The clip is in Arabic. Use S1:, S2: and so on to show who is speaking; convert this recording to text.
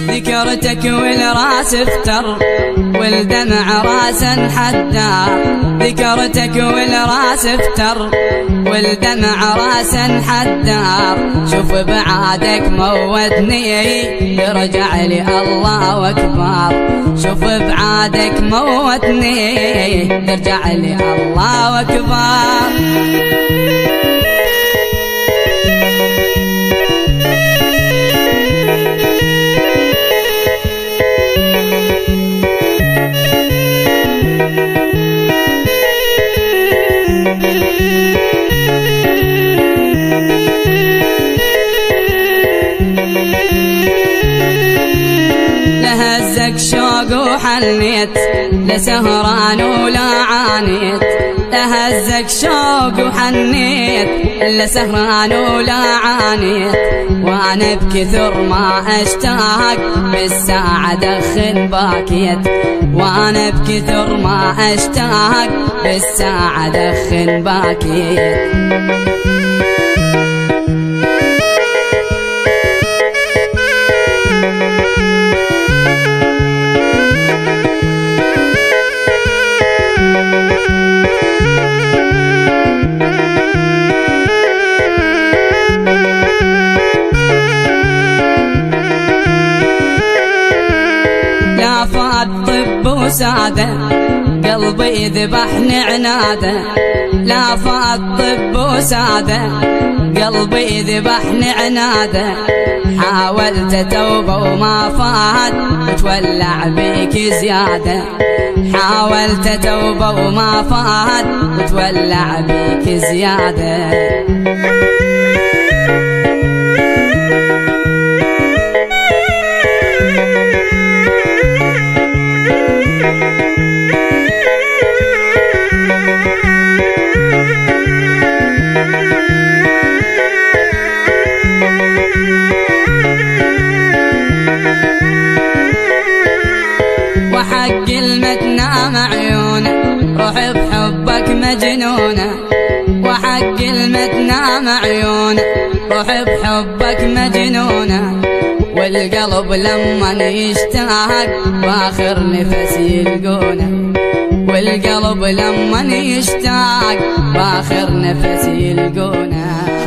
S1: ذكرتك والراس افتر والدمع راسا حدار. ذكرتك والراس افتر والدمع راسا حدار. شوف بعادك موتني يرجع لي الله اكبر. شوف بعادك موتني يرجع لي الله اكبر. لهزك شوق وحنيت لسهران ولا عانيت. لهزك شوق وحنيت لسهران ولا عانيت. وانا بكثر ما اشتاق بالساعة دخن باكيت. وانا بكثر ما اشتاق بالساعة دخن باكيت. لا فات طب وسادة قلبي ذبحني عناده. لا فات طب وسادة قلبي ذبحني عناده. حاولت توبة وما فات وتولع بيك زيادة. حاولت توبة وما فات وتولع بيك زيادة. وحق المتنام عيونه روح بحبك مجنونه. وحق المتنام عيونه روح بحبك مجنونه. والقلب لما يشتاق باخر نفس يلقونه. والقلب لما يشتاق باخر نفس يلقونه.